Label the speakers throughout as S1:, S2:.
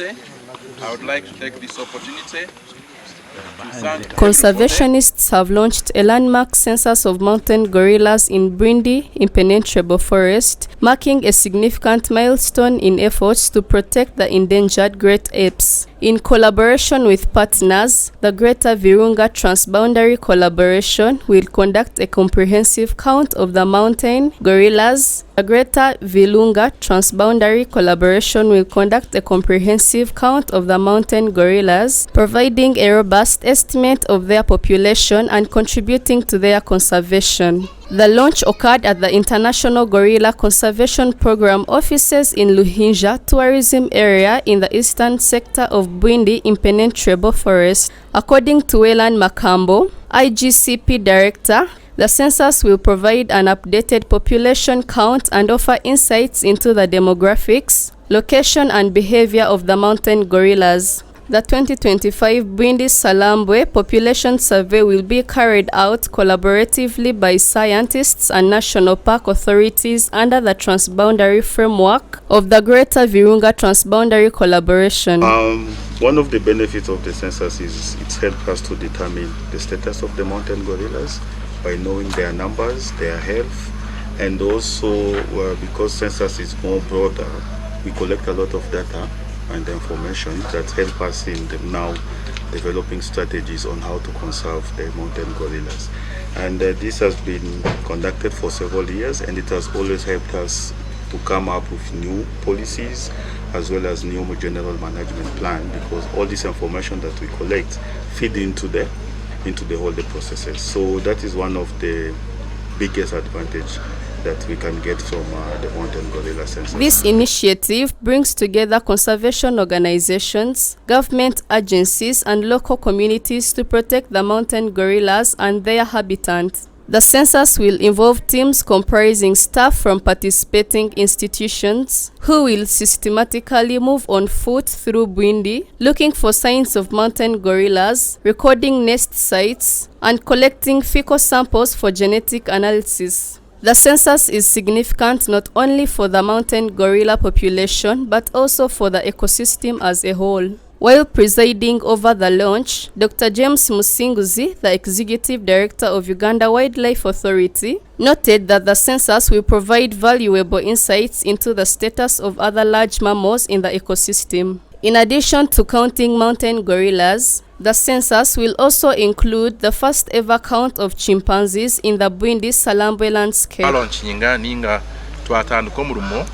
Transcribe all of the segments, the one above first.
S1: I would like to take this opportunity to thank
S2: Conservationists have launched a landmark census of mountain gorillas in Bwindii impenetrable forest, marking a significant milestone in efforts to protect the endangered great apes. In collaboration with partners, the Greater Virunga Transboundary Collaboration will conduct a comprehensive count of the mountain gorillas. The Greater Virunga Transboundary Collaboration will conduct a comprehensive count of the mountain gorillas, providing a robust estimate of their population and contributing to their conservation. The launch occurred at the International Gorilla Conservation Program offices in Luhinja tourism area in the eastern sector of Bwindii impenetrable forest. According to Wayland Makambo, IGCP Director, the census will provide an updated population count and offer insights into the demographics, location and behavior of the mountain gorillas. The 2025 Bwindii Salambwe Population Survey will be carried out collaboratively by scientists and national park authorities under the transboundary framework of the Greater Virunga Transboundary Collaboration.
S3: One of the benefits of the census is it helps us to determine the status of the mountain gorillas by knowing their numbers, their health, and also because census is more broader, we collect a lot of data and information that help us in the now developing strategies on how to conserve the mountain gorillas. And this has been conducted for several years, and it has always helped us to come up with new policies as well as new general management plan, because all this information that we collect feed into the whole processes. So that is one of the biggest advantage that we can get from the mountain gorilla census.
S2: This initiative brings together conservation organizations, government agencies, and local communities to protect the mountain gorillas and their habitat. The census will involve teams comprising staff from participating institutions who will systematically move on foot through Bwindii, looking for signs of mountain gorillas, recording nest sites, and collecting fecal samples for genetic analysis. The census is significant not only for the mountain gorilla population but also for the ecosystem as a whole. While presiding over the launch, Dr. James Musinguzi, the Executive Director of Uganda Wildlife Authority, noted that the census will provide valuable insights into the status of other large mammals in the ecosystem. In addition to counting mountain gorillas, the census will also include the first ever count of chimpanzees in the Bwindii Salambwe landscape.
S1: Launchinga ninga twatandika omurumo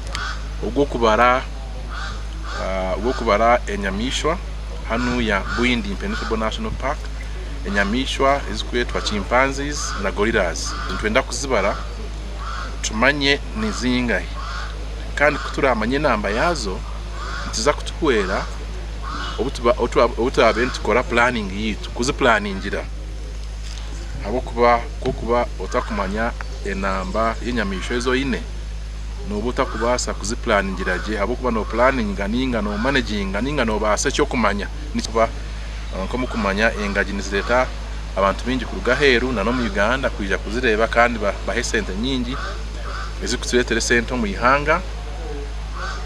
S1: ogw'okubara enyamishwa hanu ya Bwindii Impenetrable National Park. Enyamishwa ezikwetwa chimpanzees na gorillas ntwenda kuzibara tumanye nizingahe kandi kuturamanye namba yazo ntiza kutuhwera obutuba tukora planning yitu kuziplaningira kuba otakumanya enamba y'enyamishwa ezo ine nobutakubasa kuziplaningira je kuba no planninga ninga no managinga ninga no basa cyo kumanya nikuba nko kumanya engaji nizileta abantu bingi ku Rugaheru na no mu Uganda kuija kuzireba kandi bahe sente nyingi ezikutuletera sente mu ihanga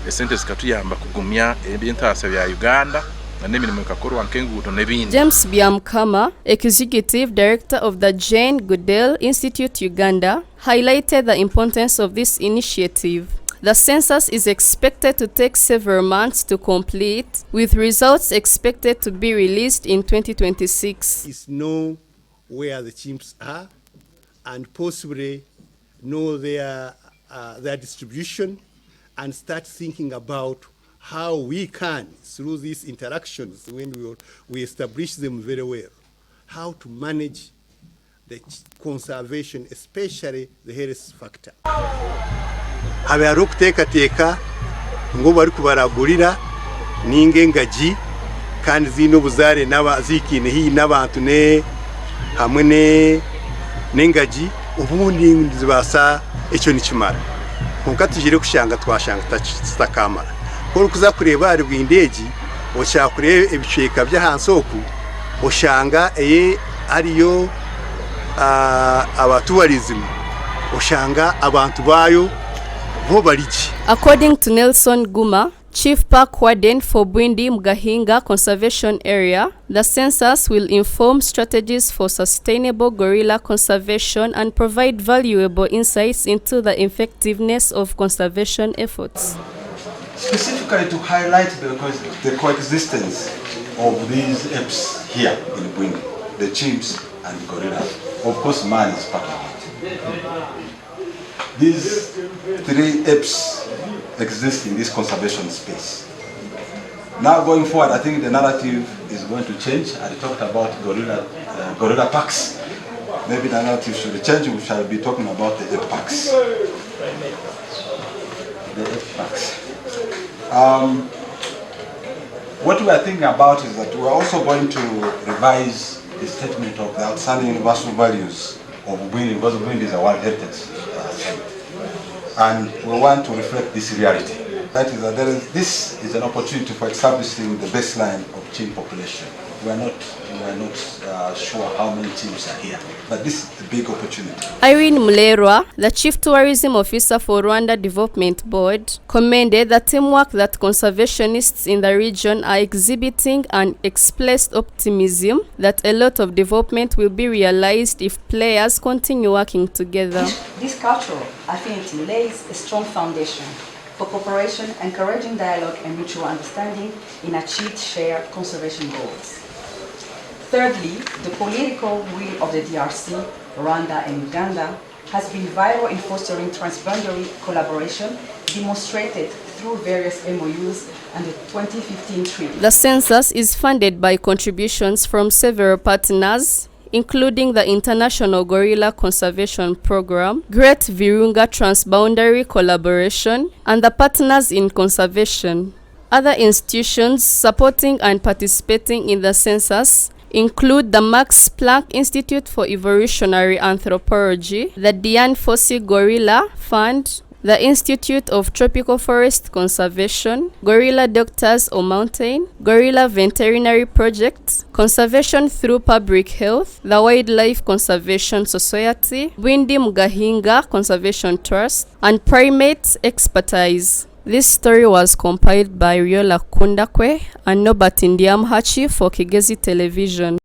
S1: esente zikatuyamba kugumya ebintaase bya Uganda.
S2: James Byamkama, Executive Director of the Jane Goodell Institute Uganda, highlighted the importance of this initiative. The census is expected to take several months to complete, with results expected to be released in 2026.
S4: Is know where the chimps are and possibly know their distribution and start thinking about how we can, through these interactions, when we establish them very well, how to manage the conservation, especially the health factor.
S5: Habari okuteekateeka ngo bari kubaragurira ninga engaji kandi zino buzaare n'abazikine hii n'abantu ne hamwe n'engaji ubundi zibasa ekyo nikimara konka tugire kushanga twashanga takamara ko kuza kureba ari bw'indegi oshaka kureba ebiceka by'ahansi oku oshanga ariyo abatubarizima oshanga abantu bayo bo bariki.
S2: According to Nelson Guma, Chief Park Warden for Bwindii Mgahinga Conservation Area, the census will inform strategies for sustainable gorilla conservation and provide valuable insights into the effectiveness of conservation efforts.
S6: Specifically to highlight the coexistence of these apes here in Bwindii, the chimps and the gorillas. Of course, man is part of it. These three apes exist in this conservation space. Now going forward, I think the narrative is going to change. I talked about gorilla packs. Maybe the narrative should change. We shall be talking about the ape packs. The ape packs. What we are thinking about is that we are also going to revise the statement of the outstanding universal values of Bwindii, because Bwindii is a World Heritage Site. And we want to reflect this reality. That is that this is an opportunity for establishing the baseline of chimp population. We are not sure how many chimps are here, but this is a big opportunity.
S2: Irene Mulerwa, the Chief Tourism Officer for Rwanda Development Board, commended the teamwork that conservationists in the region are exhibiting and expressed optimism that a lot of development will be realized if players continue working together.
S7: This cultural affinity lays a strong foundation for cooperation, encouraging dialogue and mutual understanding in achieved shared conservation goals. Thirdly, the political will of the DRC, Rwanda and Uganda has been vital in fostering transboundary collaboration demonstrated through various MOUs and the 2015 treaty.
S2: The census is funded by contributions from several partners, including the International Gorilla Conservation Program, Great Virunga Transboundary Collaboration, and the Partners in Conservation. Other institutions supporting and participating in the census include the Max Planck Institute for Evolutionary Anthropology, the Dian Fossey Gorilla Fund, the Institute of Tropical Forest Conservation, Gorilla Doctors on Mountain, Gorilla Veterinary Project, Conservation Through Public Health, the Wildlife Conservation Society, Bwindii Mgahinga Conservation Trust, and Primate Expertise. This story was compiled by Riola Kundakwe and Norbert Ndiamhachi for Kigezi Television.